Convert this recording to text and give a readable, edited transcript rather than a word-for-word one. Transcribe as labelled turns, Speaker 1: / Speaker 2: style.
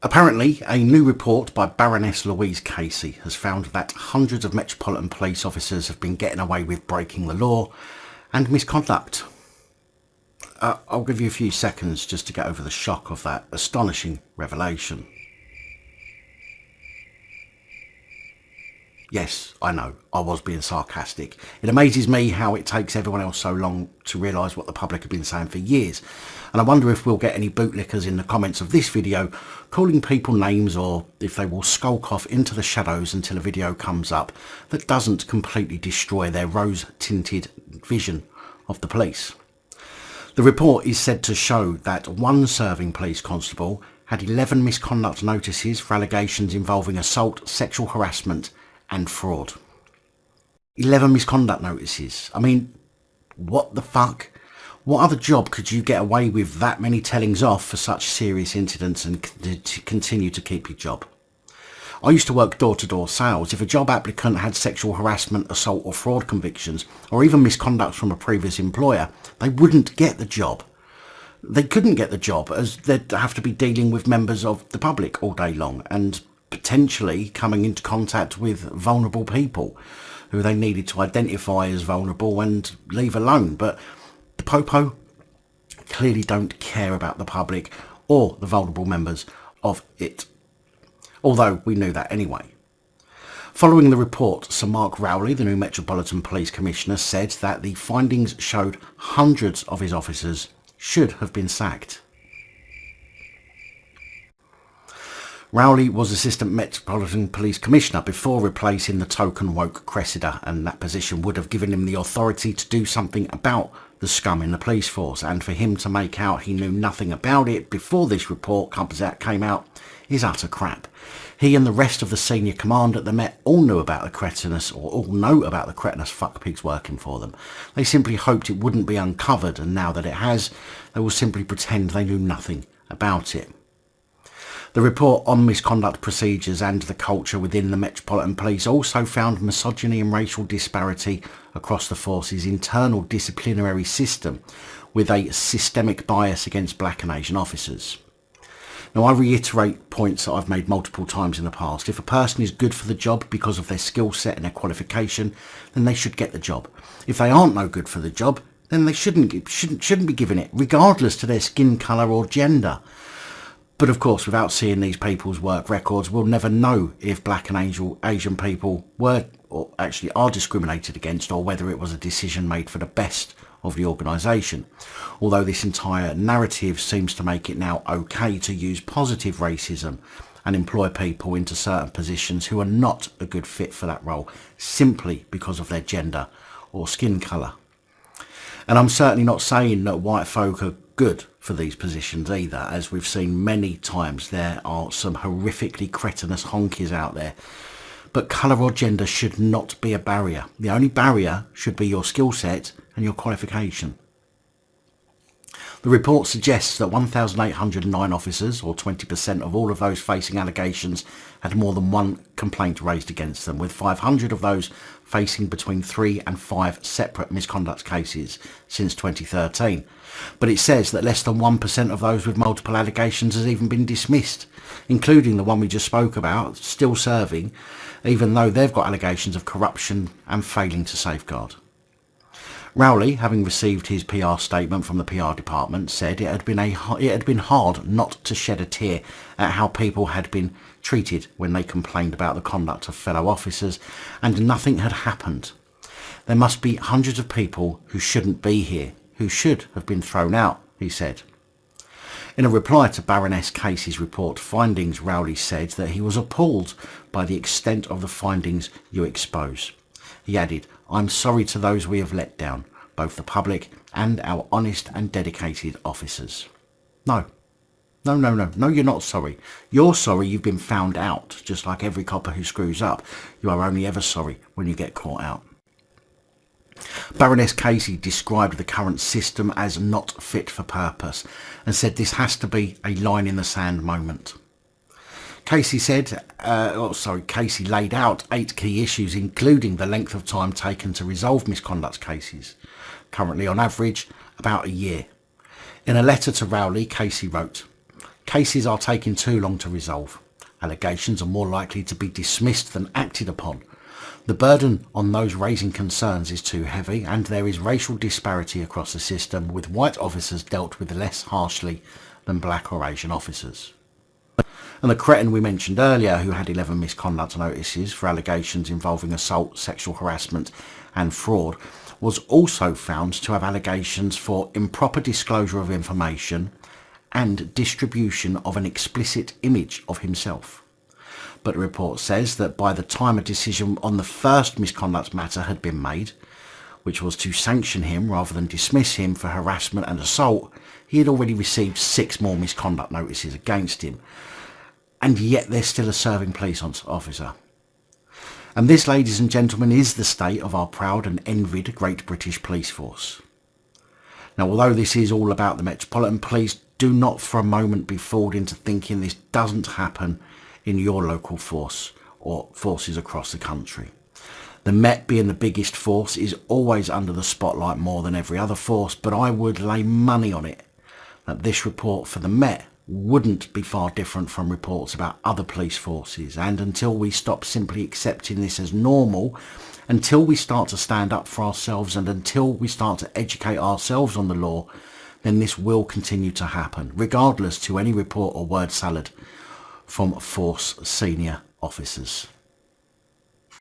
Speaker 1: Apparently, a new report by Baroness Louise has found that hundreds of Metropolitan police officers have been getting away with breaking the law and misconduct. I'll give you a few seconds just to get over the shock of that astonishing revelation. Yes, I know, I was being sarcastic. It amazes me how it takes everyone else so long to realise what the public have been saying for years. And I wonder if we'll get any bootlickers in the comments of this video calling people names, or if they will skulk off into the shadows until a video comes up that doesn't completely destroy their rose-tinted vision of the police. The report is said to show that one serving police constable had 11 misconduct notices for allegations involving assault, sexual harassment and fraud. 11 misconduct notices. I mean, what the fuck? What other job could you get away with that many tellings off for such serious incidents and continue to keep your job? I used to work door-to-door sales. If a job applicant had sexual harassment, assault or fraud convictions, or even misconduct from a previous employer, they wouldn't get the job. They couldn't get the job, as they'd have to be dealing with members of the public all day long and potentially coming into contact with vulnerable people who they needed to identify as vulnerable and leave alone. But the Popo clearly don't care about the public or the vulnerable members of it, although we knew that anyway. Following the report, Sir Marck Rowley, the new Metropolitan Police Commissioner, said that the findings showed hundreds of his officers should have been sacked. Rowley was Assistant Metropolitan Police Commissioner before replacing the token woke Cressida, and that position would have given him the authority to do something about the scum in the police force, and for him to make out he knew nothing about it before this report came out is utter crap. He and the rest of the senior command at the Met all knew about the cretinous, or all know about the cretinous fuckpigs working for them. They simply hoped it wouldn't be uncovered, and now that it has, they will simply pretend they knew nothing about it. The report on misconduct procedures and the culture within the Metropolitan Police also found misogyny and racial disparity across the force's internal disciplinary system, with a systemic bias against black and Asian officers. Now, I reiterate points that I've made multiple times in the past. If a person is good for the job because of their skill set and their qualification, then they should get the job. If they aren't no good for the job, then they shouldn't be given it, regardless to their skin colour or gender. But of course, without seeing these people's work records, we'll never know if black and Asian people were or actually are discriminated against, or whether it was a decision made for the best of the organisation. Although this entire narrative seems to make it now okay to use positive racism and employ people into certain positions who are not a good fit for that role simply because of their gender or skin colour. And I'm certainly not saying that white folk are good for these positions either. As we've seen many times, there are some horrifically cretinous honkies out there. But colour or gender should not be a barrier. The only barrier should be your skill set and your qualification. The report suggests that 1,809 officers, or 20% of all of those facing allegations, had more than one complaint raised against them, with 500 of those facing between 3 and 5 separate misconduct cases since 2013. But it says that less than 1% of those with multiple allegations has even been dismissed, including the one we just spoke about, still serving, even though they've got allegations of corruption and failing to safeguard. Rowley, having received his PR statement from the PR department, said it had been hard not to shed a tear at how people had been treated when they complained about the conduct of fellow officers, and nothing had happened. There must be hundreds of people who shouldn't be here, who should have been thrown out, he said. In a reply to Baroness Casey's report findings, Rowley said that he was appalled by the extent of the findings you expose. He added, "I'm sorry to those we have let down, both the public and our honest and dedicated officers." No, you're not sorry. You're sorry you've been found out, just like every copper who screws up. You are only ever sorry when you get caught out. Baroness Casey described the current system as not fit for purpose and said this has to be a line in the sand moment. Casey laid out 8 key issues, including the length of time taken to resolve misconduct cases, currently on average about a year. In a letter to Rowley, Casey wrote, Cases are taking too long to resolve. Allegations are more likely to be dismissed than acted upon. The burden on those raising concerns is too heavy, and there is racial disparity across the system, with white officers dealt with less harshly than black or Asian officers. And the cretin we mentioned earlier, who had 11 misconduct notices for allegations involving assault, sexual harassment and fraud, was also found to have allegations for improper disclosure of information and distribution of an explicit image of himself. But the report says that by the time a decision on the first misconduct matter had been made, which was to sanction him rather than dismiss him for harassment and assault, he had already received 6 more misconduct notices against him. And yet there's still a serving police officer. And this, ladies and gentlemen, is the state of our proud and envied Great British Police Force. Now, although this is all about the Metropolitan Police, do not for a moment be fooled into thinking this doesn't happen in your local force or forces across the country. The Met, being the biggest force, is always under the spotlight more than every other force, but I would lay money on it that this report for the Met wouldn't be far different from reports about other police forces. And until we stop simply accepting this as normal, until we start to stand up for ourselves, and until we start to educate ourselves on the law, then this will continue to happen, regardless to any report or word salad from force senior officers.